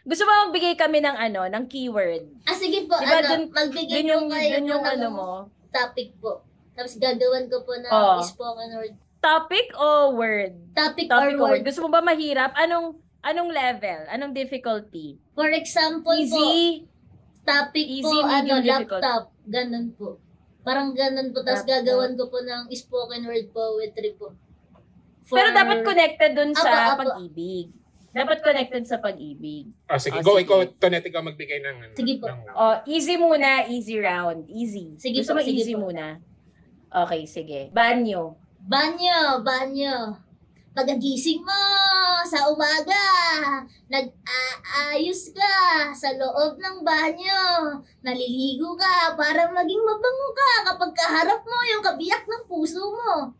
Gusto mo magbigay kami ng ng keyword? Sige po, Diba, magbigay dun po kayo yung ng mo. topic po. Tapos gagawan ko po ng spoken word. Topic o word? Topic or word. Gusto mo ba mahirap? Anong level? Anong difficulty? For example easy, topic easy, po, medium, difficult. laptop. Ganun po. Parang ganun po. Tapos gagawan ko po ng spoken word poetry po. Pero dapat connected dun sa pag-ibig. Dapat connected sa pag-ibig. Sige, go. Ikaw, Tonet, ikaw magbigay ng... Sige po. Easy muna, easy round. Easy. Sige Gusto po, mo easy muna? Okay, sige. Banyo. Pagkagising mo sa umaga, nag-aayos ka sa loob ng banyo, naliligo ka para maging mabango ka kapag kaharap mo yung kabiyak ng puso mo.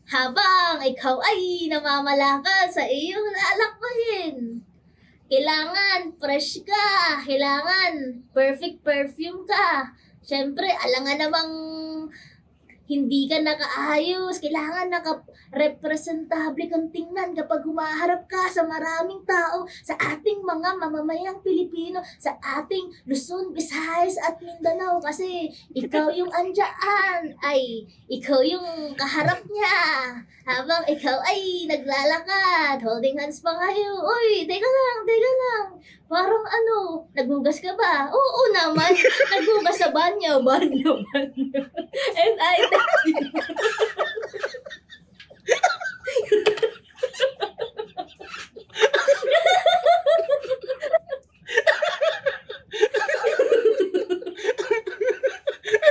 Habang ikaw ay namamalakad sa iyong lalakbayin. Kailangan fresh ka, kailangan perfect perfume ka. Siyempre, alangan namang hindi ka nakaayos, kailangan naka-representable kang tingnan kapag humaharap ka sa maraming tao, sa ating mga mamamayang Pilipino, sa ating Luzon, Visayas at Mindanao, kasi ikaw yung andyan, ay ikaw yung kaharap niya, habang ikaw ay naglalakad, holding hands pa kayo. Uy, teka lang, parang naghugas ka ba? Oo naman, naghugas sa banyo. And I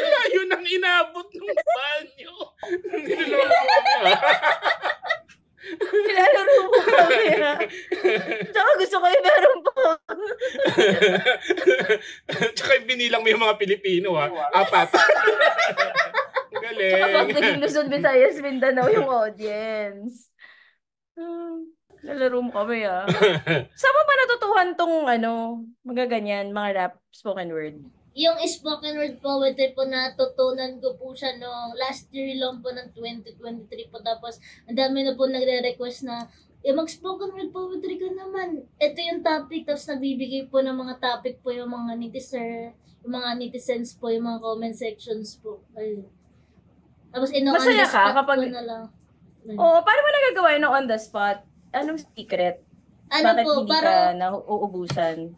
Layo nang inabot ng banyo. Nilalaro mo kami, ha? Tsaka gusto ko yung meron po. Tsaka binilang mo yung mga Pilipino, ha? 4. Galing. Tsaka pag naging Luzon, Visayas, Mindanao yung audience. Lalaro mo kami, ha? Saan mo ba natutuhan tong, mga ganyan, mga rap, spoken word? Yung spoken word poetry po, natutunan ko po siya nung last year lang po ng 2023 po. Tapos, ang dami na po nagre-request na, mag-spoken word poetry ka naman. Ito yung topic. Tapos, nabibigay po ng mga topic po yung mga netizens po, yung mga comment sections po. Ayun. Tapos, on the spot po na lang. Paano mo nagagawa yun on the spot? Anong secret? Bakit hindi ka nauubusan?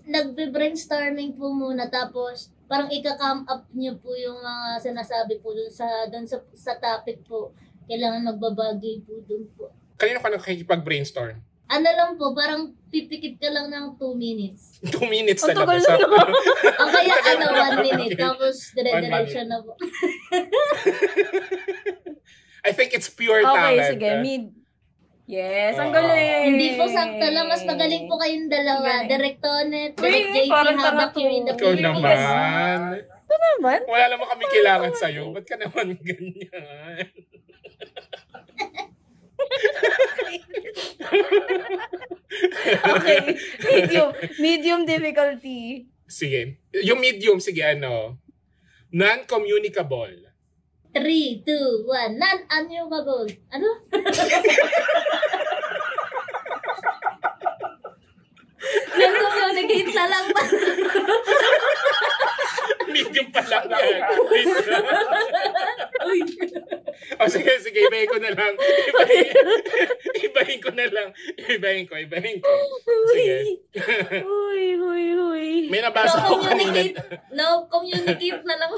Nagbe-brainstorming po muna, tapos parang ika-come up niyo po yung mga sinasabi po dun sa topic po. Kailangan magbabagay po dun po. Kanino ka nakikipag-brainstorm? Lang po, parang pipikit ka lang ng 2 minutes. 2 minutes na lang. O kaya 1 minute, tapos dire-diretso na po. I think it's pure talent. Okay, sige. Yes, ang galing. Hindi po sakto lang. Mas magaling po kayong dalawa. Direct Tonet, Direct JP, parang habang you're in the Ikaw Philippines. naman. Ito naman. Wala naman kami kailangan sa'yo. Ba't ka naman ganyan? Okay. Medium difficulty. Sige. Yung medium, sige, non-communicable. 3, 2, 1. Non-unmovable. Ano? Non-communicate na lang ba? Medium pa lang yan. Sige, ibahin ko na lang. Ibahin ko. Sige. Huy. May nabasa ko kanina. No, communicate na lang.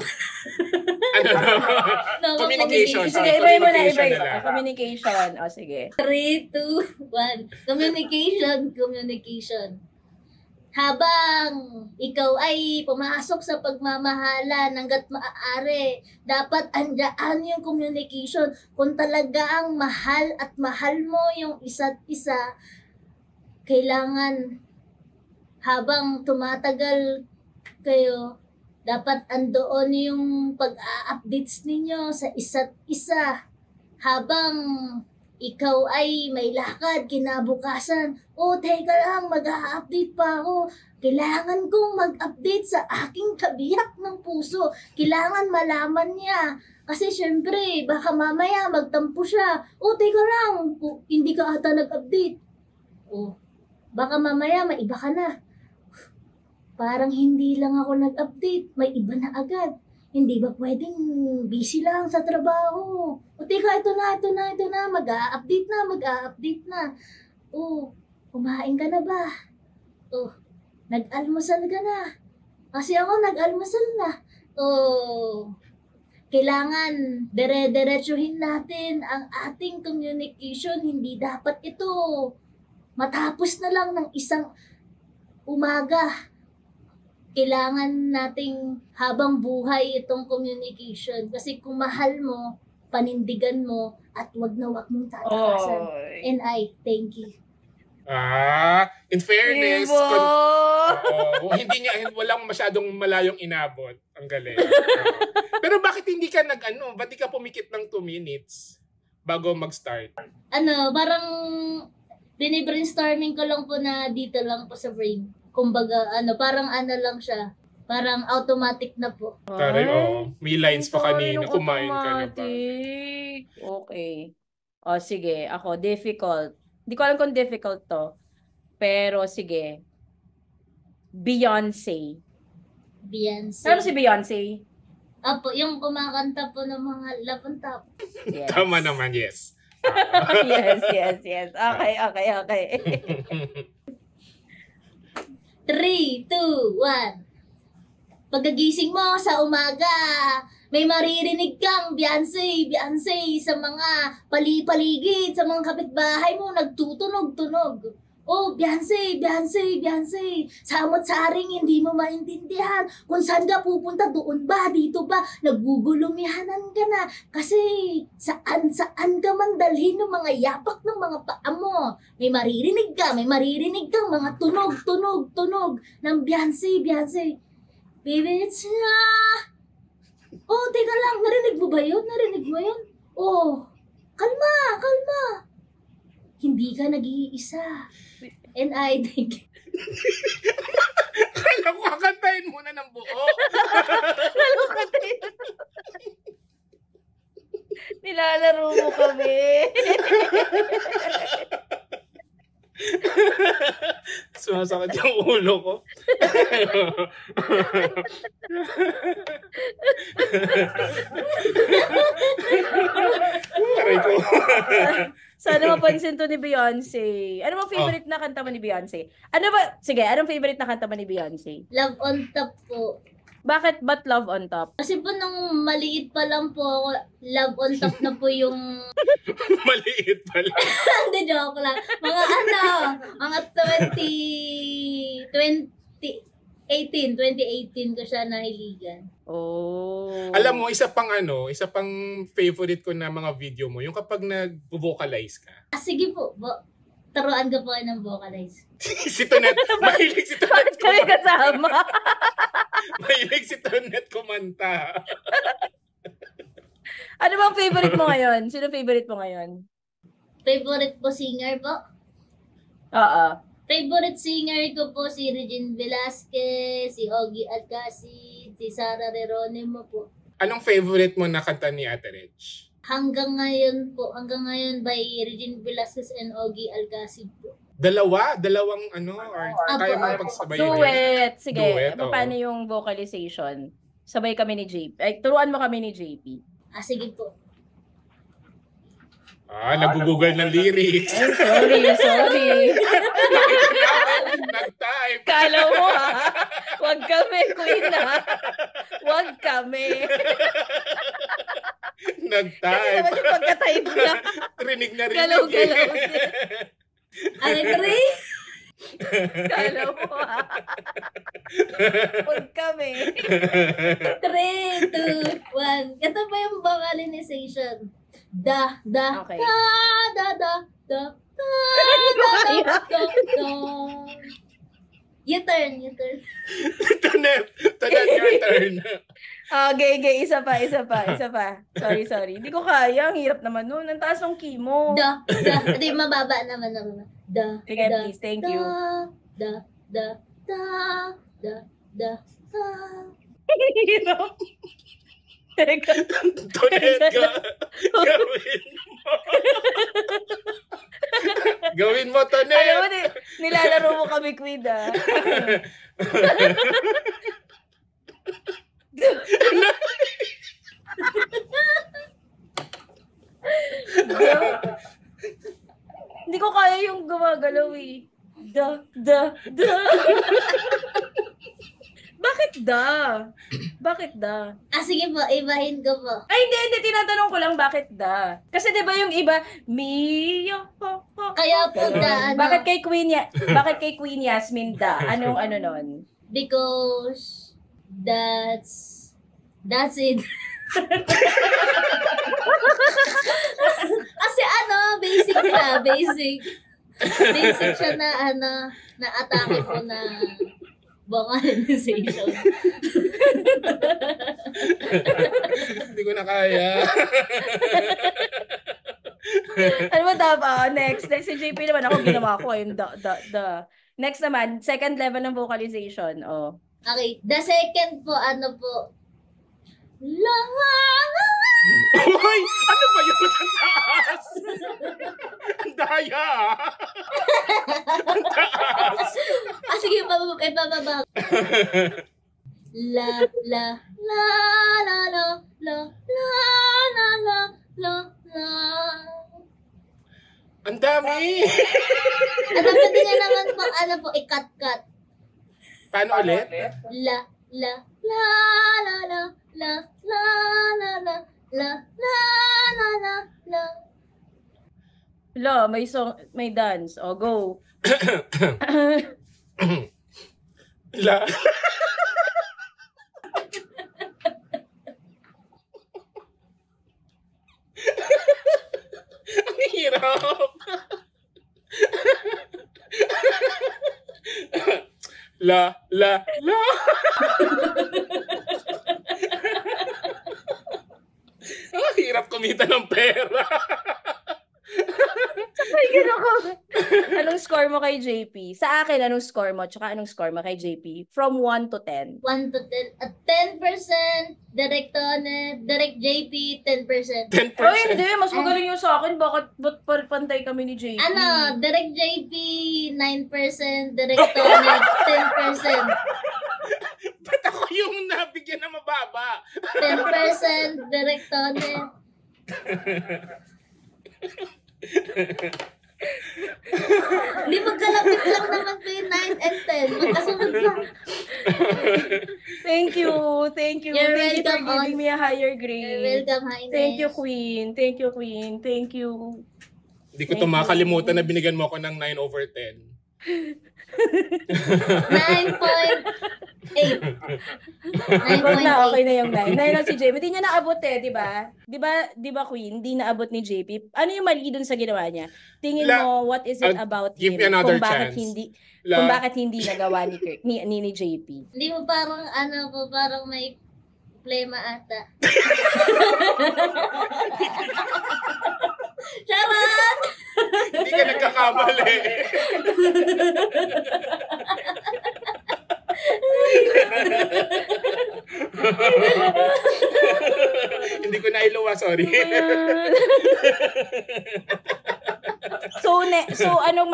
Communication. Sige, ibahin mo na. Communication. Sige. 3, 2, 1. Communication. Habang ikaw ay pumasok sa pagmamahalan hanggat maaari, dapat andyan yung communication. Kung talagang mahal at mahal mo yung isa't isa, kailangan habang tumatagal kayo, dapat andoon yung pag-a-updates ninyo sa isa't isa. Habang ikaw ay may lakad kinabukasan, teka lang, mag-a-update pa ako. Kailangan kong mag-update sa aking kabiyak ng puso. Kailangan malaman niya. Kasi syempre, baka mamaya magtampo siya. Teka lang, hindi ka ata nag-update. Baka mamaya maiba ka na. Parang hindi lang ako nag-update, may iba na agad. Hindi ba pwedeng busy lang sa trabaho? O teka, ito na, mag-a-update na. Oh, kumain ka na ba? Oh, nag-almusal ka na. Kasi ako nag-almusal na. Oh, kailangan dire-diretsuhin natin ang ating communication. Hindi dapat ito matapos na lang ng isang umaga. Kailangan nating habang buhay itong communication. Kasi kung mahal mo, panindigan mo, at wag na wag mong tatakasan. And I thank you. In fairness, hindi niya, walang masyadong malayong inabot. Ang galing. Pero bakit hindi ka ba't di ka pumikit ng 2 minutes bago mag-start? Parang bine-brainstorming ko lang po na dito lang po sa brain. Kumbaga, parang lang siya. Parang automatic na po. Taray, may lines pa kanina, kumain ka na pa. Okay. Sige, ako, difficult. Hindi ko alam kung difficult to. Pero sige. Beyonce. Ano si Beyonce? Apo, yung kumakanta po ng mga Love on Top. Yes. Tama naman, yes. Yes. Okay. 3, 2, 1. Pagkagising mo sa umaga, may maririnig kang Beyonce sa mga paligid, sa mga kapitbahay mo, nagtutunog-tunog. Oh, Beyonce. Samot saring hindi mo maintindihan kung saan ka pupunta, doon ba, dito ba, nagugulumihanan ka na. Kasi saan ka man dalhin ng mga yapak ng mga paa mo. May maririnig kang mga tunog ng Beyonce. Baby, it's Oh, teka lang, narinig mo yun? Oh, kalma. Hindi ka nag-iisa. And I think... Kala ko kakantahin muna ng buo. Nilalaro mo kami. Sumasakit yung ulo ko. Aray ko. Sana mapansin to ni Beyonce. Ano bang favorite na kanta mo ni Beyonce? Anong favorite na kanta mo ni Beyonce? Love on Top po. Bakit ba't Love on Top? Kasi po nung maliit pa lang po ako, Love on Top na po yung... Maliit pa lang. Hindi, joke lang. Mga 2018 ko siya nahiligan. Oh. Alam mo, isa pang favorite ko na mga video mo, yung kapag nag-vocalize ka. Sige po, taruan ko po ng vocalize. Si Tonet, mahilig si Tonet Kami kasama. Mahilig si Tonet kumanta. Ano bang favorite mo ngayon? Sino favorite mo ngayon? Favorite po singer po? Oo. Favorite singer ko po si Regine Velasquez, si Ogie Alcacid, si Sara Geronimo po. Anong favorite mo na kanta ni Ate Reg? Hanggang ngayon by Regine Velasquez and Ogie Alcacid po. Dalawang or kaya mo pagsabay? Duet. Sige, Duet, paano yung vocalization? Sabay kami ni JP. Turuan mo kami ni JP. Sige po. Nag-google ng lyrics. Sorry. Nag-type. Kala mo Wag kami, Queen Wag kami. Nag-type. Kasi naman yung pagka-type na. Rinig na rinig. Galaw-galaw. Alegre? Kala mo Wag kami. 3, 2, 1. Ito pa yung vocalization. Okay. You turn. Tonet, your turn. Gay, isa pa. Sorry. Hindi ko kaya, ang hirap naman nun. Ang taas ng key mo. Hindi, mababa naman. Sige, please, thank you. Da. Hirap. Tonet, gawin mo. Gawin mo, Tonet. Alam mo, nilalaro mo kami, Queen, Hindi ko kaya yung gumagalaw eh. Bakit da? Sige po, ibahin ko po. Ay, hindi. Tinatanong ko lang bakit da. Kasi diba yung iba, Mio. Kaya po da, Bakit kay Queen Yasmin da? Anong ano nun? Because that's it. Kasi basic siya, basic siya na na atake ko na vocalization. Hindi ko na kaya. Ano ba dapat? Next si JP naman ako ginawa ko yung the. Next naman, second level ng vocalization. Oh. Okay, the second po po. Hoy! Ano ba yun? Ang taas! Ang daya! Ang taas! Sige, ibababa. La la la la la la la la la la la. Ang dami! Pwede nga naman po, i-cut. Paano ulit? La la la la la la la la la la la la la la. La, may song, may dance. Oh, go. La. Ang hirap. La. Ang hirap kumita ng pera. Ay, anong score mo kay JP? Sa akin, anong score mo? Tsaka anong score mo kay JP? From 1 to 10. 1 to 10. At 10%, direct Tonet, direct JP, 10%. 10%. Oh, hindi. Mas magaling yung sa akin. Ba't pantay kami ni JP? Direct JP, 9%, direct Tonet, 10%. Ba't ako yung nabigyan na mababa? 10%, direct Tonet. Hindi, magkalapit lang naman po yung 9 and 10. Magkasunod lang. Thank you. You're Thank you welcome, for giving me a higher grade. You're welcome, Highness. Thank you, Queen. Thank you. Hindi ko ito makalimutan na binigyan mo ako ng 9 over 10. 9.8. Okay na yung 9. 9 na si JP. Hindi niya naabot di ba? Di ba Queen? Hindi naabot ni JP. Ano yung mali dun sa ginawa niya? Tingin mo, what is it about give him? me another Kung bakit chance. kung bakit hindi nagawa ni JP? Hindi mo parang parang may plema ata. Charot! Hindi ka nagkakamali. Hindi ko na iluwa, sorry. So anong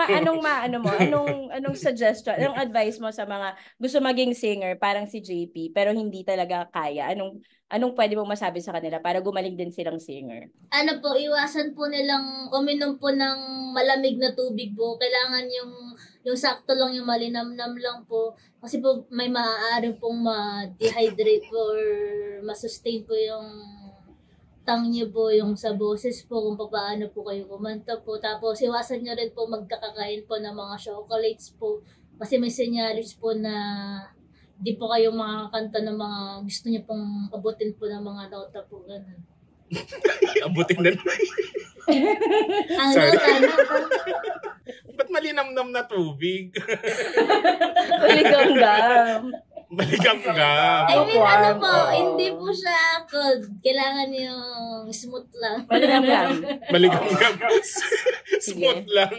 suggestion, anong advice mo sa mga gusto maging singer parang si JP pero hindi talaga kaya? Anong pwede mong masabi sa kanila para gumaling din silang singer? Iwasan po nilang uminom po ng malamig na tubig po. Kailangan yung sakto lang, yung malinamnam lang po. Kasi po may maaari pong ma-dehydrate po or ma-sustain po yung tang niyo po, yung sa boses po, kung paano po kayo kumanta po. Tapos iwasan niyo rin po magkakakain po ng mga chocolates po. Kasi may senyalis po na di po kayo makakanta ng mga gusto niyo pong abutin po ng mga nota po. Ganun. Abutin na. Ang nota. Ba't malinamnam na tubig? Maligam-gam. Maligam-gam. I mean, hindi po siya cold. Kailangan yung smooth lang. Maligam-gam. Maligam-gam. Smooth lang.